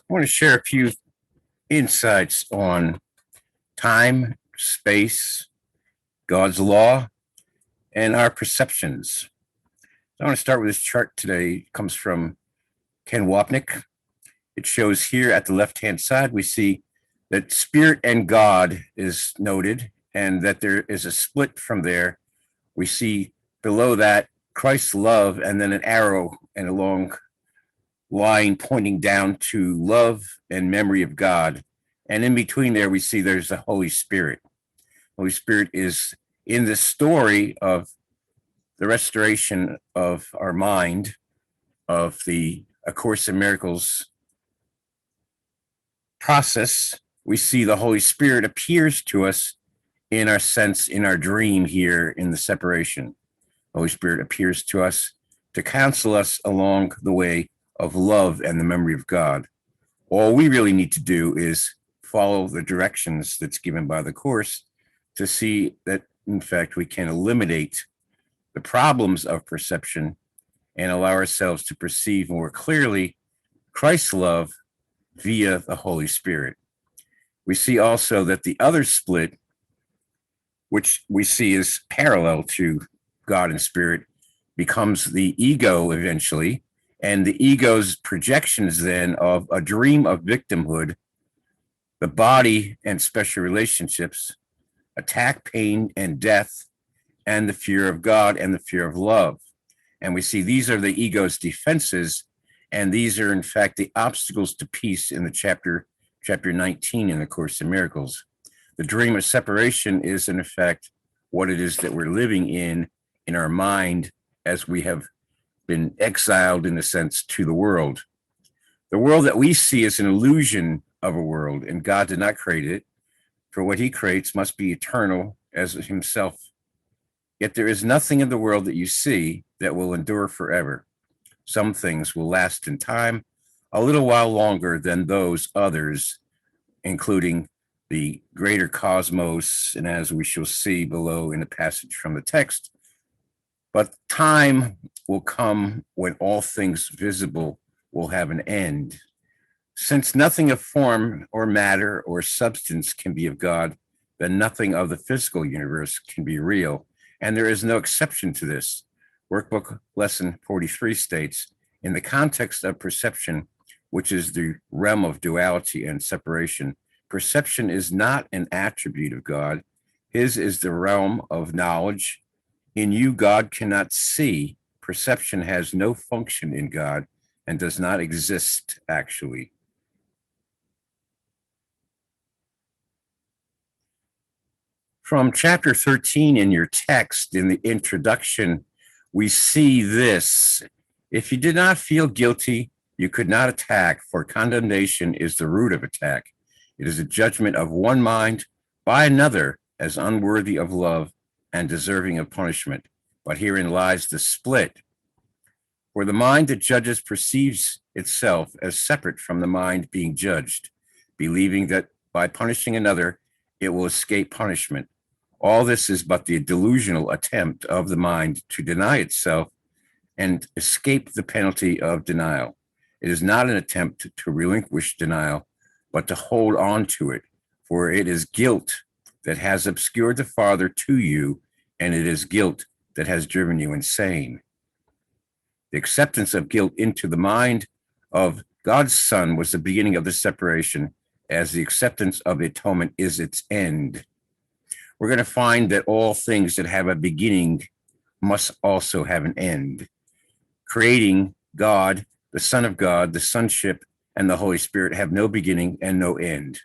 I want to share a few insights on time, space, God's law, and our perceptions. So I want to start with this chart today. It comes from Ken Wapnick. It shows here at the left-hand side, we see that spirit and God is noted and that there is a split from there. We see below that Christ's love and then an arrow and a long line pointing down to love and memory of God. And in between there, we see there's the Holy Spirit. Holy Spirit is in the story of the restoration of our mind, of the A Course in Miracles process. We see the Holy Spirit appears to us in our sense, in our dream here in the separation. Holy Spirit appears to us to counsel us along the way of love and the memory of God. All we really need to do is follow the directions that's given by the Course to see that, in fact, we can eliminate the problems of perception and allow ourselves to perceive more clearly Christ's love via the Holy Spirit. We see also that the other split, which we see is parallel to God and Spirit, becomes the ego eventually, and the ego's projections then of a dream of victimhood, the body and special relationships, attack, pain, and death, and the fear of God and the fear of love. And we see these are the ego's defenses, and these are in fact the obstacles to peace in the chapter 19 in the Course in Miracles. The dream of separation is in effect what it is that we're living in our mind as we have been exiled in a sense to the world. The world that we see is an illusion of a world, and God did not create it. For what he creates must be eternal as himself. Yet there is nothing in the world that you see that will endure forever. Some things will last in time a little while longer than those others, including the greater cosmos, and as we shall see below in the passage from the text. But time will come when all things visible will have an end. Since nothing of form or matter or substance can be of God, then nothing of the physical universe can be real. And there is no exception to this. Workbook Lesson 43 states, in the context of perception, which is the realm of duality and separation, perception is not an attribute of God. His is the realm of knowledge. In you, God cannot see. Perception has no function in God and does not exist actually. From chapter 13 in your text, in the introduction, we see this. If you did not feel guilty, you could not attack, for condemnation is the root of attack. It is a judgment of one mind by another as unworthy of love and deserving of punishment. But herein lies the split. For the mind that judges perceives itself as separate from the mind being judged, believing that by punishing another, it will escape punishment. All this is but the delusional attempt of the mind to deny itself and escape the penalty of denial. It is not an attempt to relinquish denial, but to hold on to it, for it is guilt that has obscured the Father to you, and it is guilt that has driven you insane. The acceptance of guilt into the mind of God's Son was the beginning of the separation, as the acceptance of atonement is its end. We're going to find that all things that have a beginning must also have an end. Creating God, the Son of God, the Sonship, and the Holy Spirit have no beginning and no end.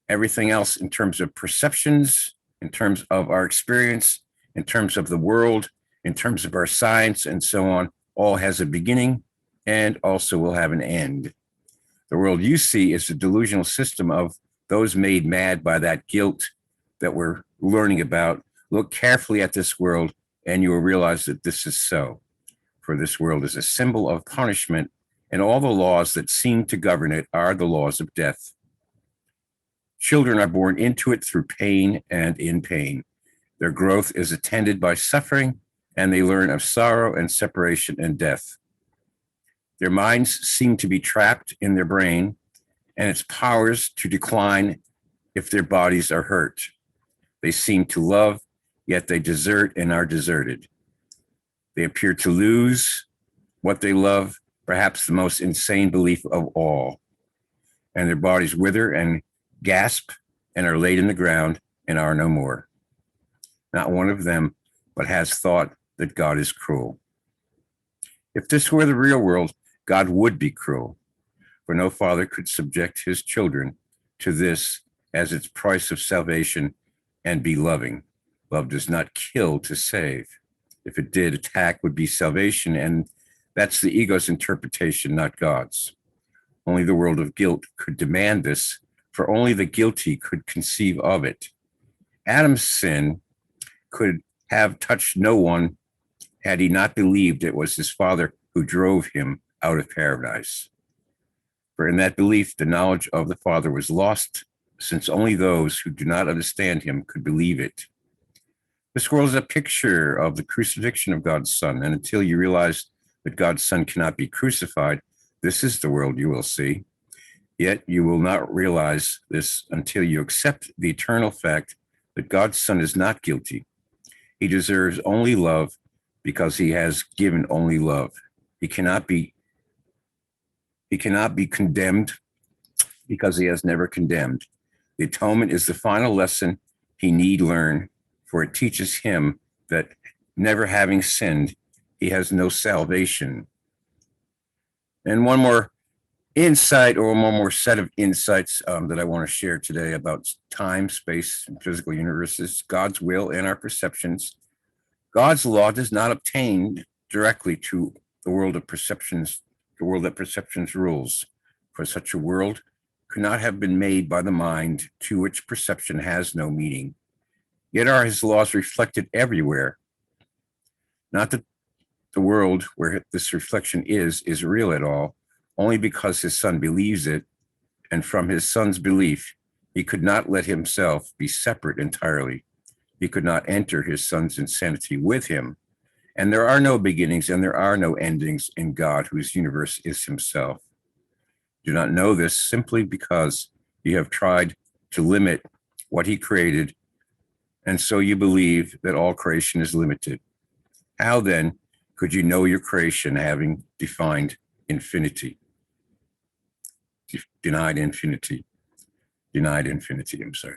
Everything else in terms of perceptions, in terms of our experience, in terms of the world, in terms of our science, and so on, all has a beginning and also will have an end. The world you see is the delusional system of those made mad by that guilt that we're learning about. Look carefully at this world and you will realize that this is so. For this world is a symbol of punishment, and all the laws that seem to govern it are the laws of death. Children are born into it through pain and in pain. Their growth is attended by suffering, and they learn of sorrow and separation and death. Their minds seem to be trapped in their brain and its powers to decline if their bodies are hurt. They seem to love, yet they desert and are deserted. They appear to lose what they love, perhaps the most insane belief of all. And their bodies wither and gasp and are laid in the ground and are no more. Not one of them but has thought that God is cruel. If this were the real world, God would be cruel, for no father could subject his children to this as its price of salvation and be loving. Love does not kill to save. If it did, attack would be salvation, and that's the ego's interpretation, not God's. Only the world of guilt could demand this, for only the guilty could conceive of it. Adam's sin could have touched no one had he not believed it was his father who drove him out of paradise. For in that belief, the knowledge of the Father was lost, since only those who do not understand him could believe it. This world is a picture of the crucifixion of God's Son, and until you realize that God's Son cannot be crucified, this is the world you will see. Yet you will not realize this until you accept the eternal fact that God's Son is not guilty. He deserves only love because he has given only love. He cannot be condemned because he has never condemned. The atonement is the final lesson he need learn, for it teaches him that never having sinned, he has no salvation. And one more insight, or one more set of insights that I want to share today about time, space, and physical universes, God's will and our perceptions. God's law does not obtain directly to the world of perceptions, the world that perceptions rules. For such a world could not have been made by the mind, to which perception has no meaning. Yet are his laws reflected everywhere. Not that the world where this reflection is real at all, only because his Son believes it, and from his Son's belief, he could not let himself be separate entirely. He could not enter his Son's insanity with him. And there are no beginnings and there are no endings in God, whose universe is himself. Do not know this simply because you have tried to limit what he created, and so you believe that all creation is limited. How then could you know your creation having defined infinity? Denied infinity, I'm sorry.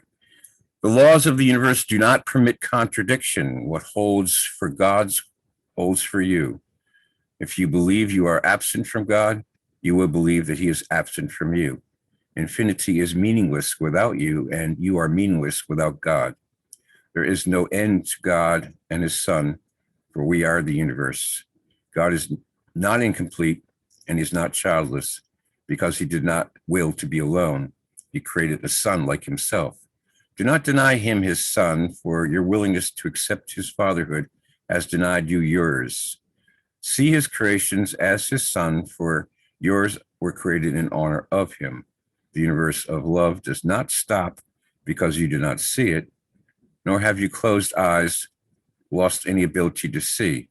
The laws of the universe do not permit contradiction. What holds for God's holds for you. If you believe you are absent from God, you will believe that he is absent from you. Infinity is meaningless without you, and you are meaningless without God. There is no end to God and his Son, for we are the universe. God is not incomplete, and he is not childless, because he did not will to be alone. He created a Son like himself. Do not deny him his Son, for your willingness to accept his fatherhood has denied you yours. See his creations as his Son, for yours were created in honor of him. The universe of love does not stop because you do not see it, nor have you closed eyes, lost any ability to see.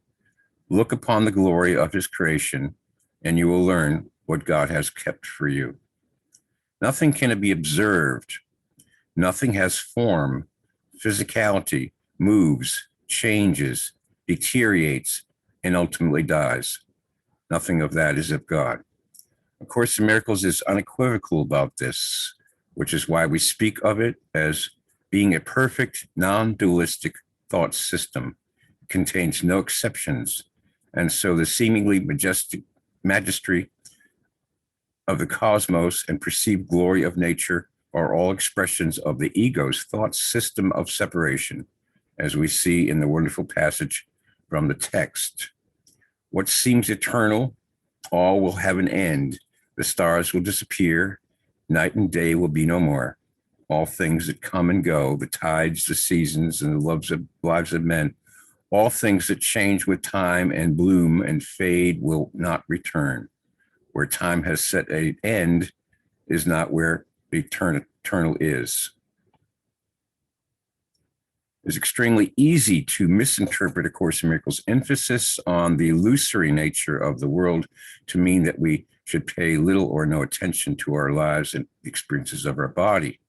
Look upon the glory of his creation, and you will learn what God has kept for you. Nothing can be observed. Nothing has form, physicality, moves, changes, deteriorates, and ultimately dies. Nothing of that is of God. A Course in Miracles is unequivocal about this, which is why we speak of it as being a perfect, non-dualistic thought system. It contains no exceptions, and so the seemingly majestic majesty of the cosmos and perceived glory of nature are all expressions of the ego's thought system of separation, as we see in the wonderful passage from the text. What seems eternal, all will have an end. The stars will disappear. Night and day will be no more. All things that come and go, the tides, the seasons, and the lives of men, all things that change with time and bloom and fade will not return. Where time has set an end is not where eternal is. It's extremely easy to misinterpret A Course in Miracles' emphasis on the illusory nature of the world to mean that we should pay little or no attention to our lives and the experiences of our body,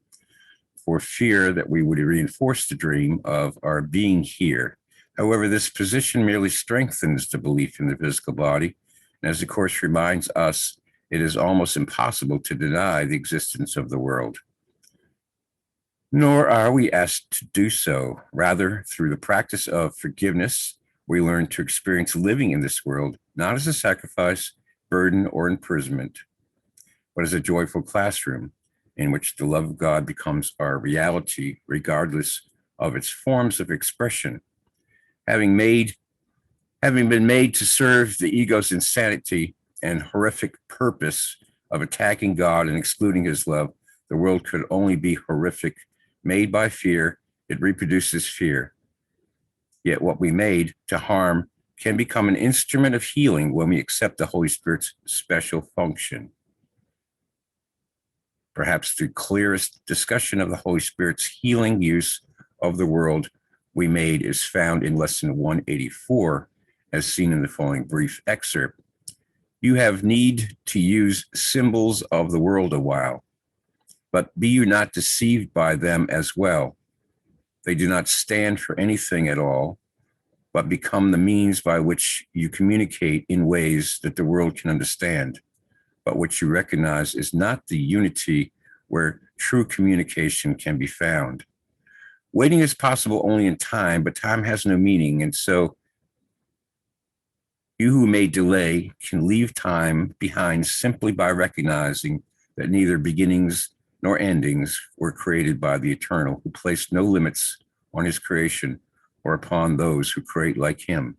for fear that we would reinforce the dream of our being here. However, this position merely strengthens the belief in the physical body. And as the Course reminds us, it is almost impossible to deny the existence of the world. Nor are we asked to do so. Rather, through the practice of forgiveness, we learn to experience living in this world, not as a sacrifice, burden, or imprisonment, but as a joyful classroom in which the love of God becomes our reality, regardless of its forms of expression. Having been made to serve the ego's insanity and horrific purpose of attacking God and excluding his love, the world could only be horrific. Made by fear, it reproduces fear. Yet what we made to harm can become an instrument of healing when we accept the Holy Spirit's special function. Perhaps the clearest discussion of the Holy Spirit's healing use of the world we made is found in lesson 184, as seen in the following brief excerpt. You have need to use symbols of the world a while, but be you not deceived by them as well. They do not stand for anything at all, but become the means by which you communicate in ways that the world can understand, but which you recognize is not the unity where true communication can be found. Waiting is possible only in time, but time has no meaning, and so you who may delay can leave time behind simply by recognizing that neither beginnings nor endings were created by the Eternal, who placed no limits on his creation or upon those who create like him.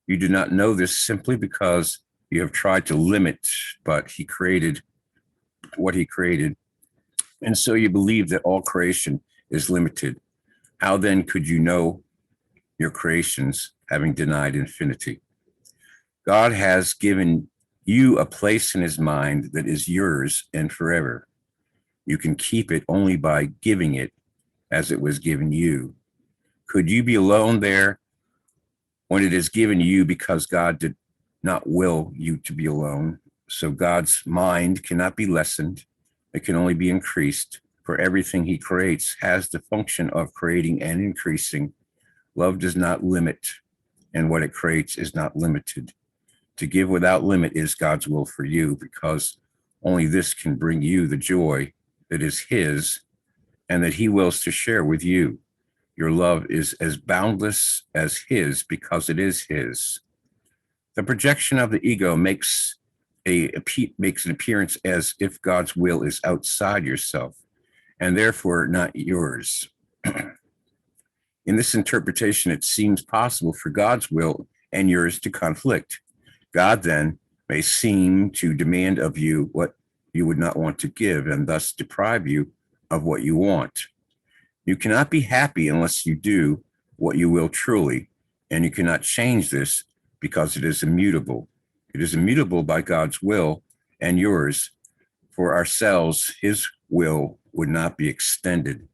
You do not know this simply because you have tried to limit, but he created what he created, and so you believe that all creation is limited. How then could you know your creations, having denied infinity? God has given you a place in his mind that is yours and forever. You can keep it only by giving it as it was given you. Could you be alone there when it is given you because God did not will you to be alone? So God's mind cannot be lessened. It can only be increased, for everything he creates has the function of creating and increasing. Love does not limit, and what it creates is not limited. To give without limit is God's will for you, because only this can bring you the joy that is his and that he wills to share with you. Your love is as boundless as his because it is his. The projection of the ego makes an appearance as if God's will is outside yourself and therefore not yours. In this interpretation, it seems possible for God's will and yours to conflict. God then may seem to demand of you what you would not want to give, and thus deprive you of what you want. You cannot be happy unless you do what you will truly, and you cannot change this because it is immutable. It is immutable by God's will and yours. For ourselves, his will would not be extended.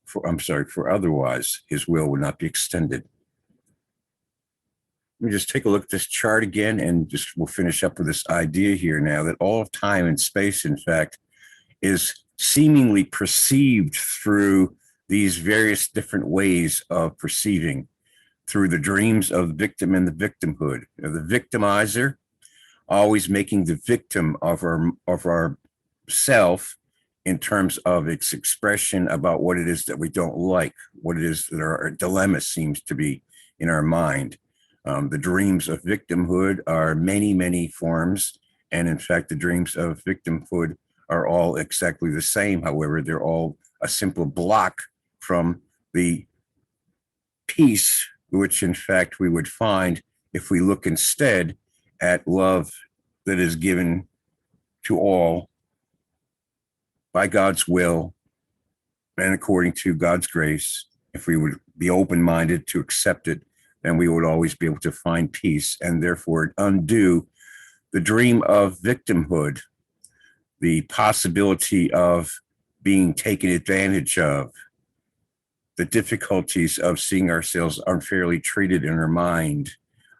For otherwise, his will would not be extended. Let me just take a look at this chart again, and we'll finish up with this idea here now that all of time and space, in fact, is seemingly perceived through these various different ways of perceiving, through the dreams of the victim and the victimhood. The victimizer, always making the victim of our self in terms of its expression about what it is that we don't like, what it is that our dilemma seems to be in our mind. The dreams of victimhood are many, many forms. And in fact, the dreams of victimhood are all exactly the same. However, they're all a simple block from the peace, which in fact we would find if we look instead at love that is given to all by God's will and according to God's grace. If we would be open-minded to accept it, then we would always be able to find peace and therefore undo the dream of victimhood, the possibility of being taken advantage of, the difficulties of seeing ourselves unfairly treated in our mind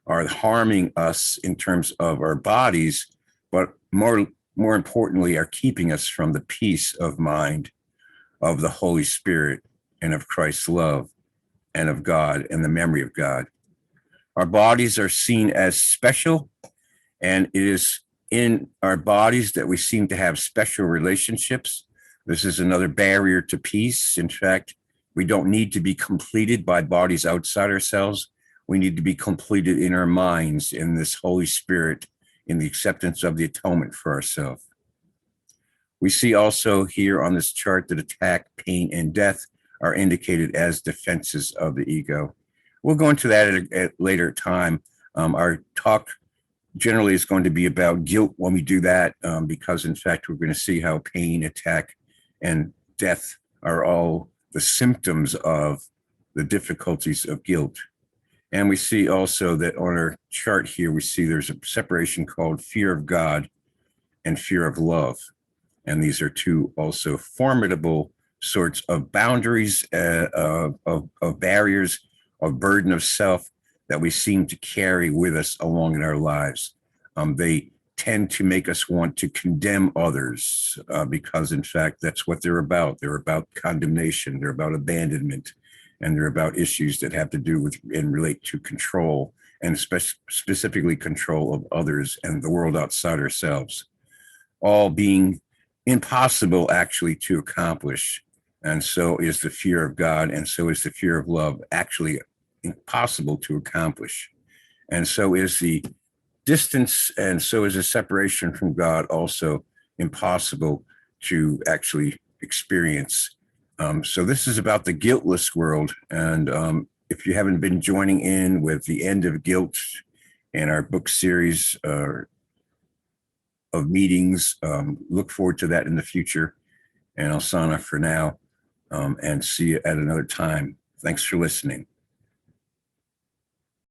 are harming us in terms of our bodies, but more importantly, are keeping us from the peace of mind of the Holy Spirit and of Christ's love and of God and the memory of God. Our bodies are seen as special, and it is in our bodies that we seem to have special relationships. This is another barrier to peace. In fact, we don't need to be completed by bodies outside ourselves. We need to be completed in our minds, in this Holy Spirit, in the acceptance of the atonement for ourselves. We see also here on this chart that attack, pain, and death are indicated as defenses of the ego. We'll go into that at a later time. Our talk generally is going to be about guilt when we do that, because in fact, we're going to see how pain, attack, and death are all the symptoms of the difficulties of guilt. And we see also that on our chart here, we see there's a separation called fear of God and fear of love. And these are two also formidable sorts of boundaries, of barriers, of burden of self that we seem to carry with us along in our lives. They tend to make us want to condemn others, because in fact, that's what they're about. They're about condemnation, they're about abandonment, and they're about issues that have to do with and relate to control, and specifically control of others and the world outside ourselves, all being impossible actually to accomplish. And so is the fear of God, and so is the fear of love, actually impossible to accomplish. And so is the distance, and so is a separation from God also impossible to actually experience. So this is about the guiltless world. And if you haven't been joining in with the end of guilt in our book series of meetings, look forward to that in the future. And I'll sign off for now, and see you at another time. Thanks for listening.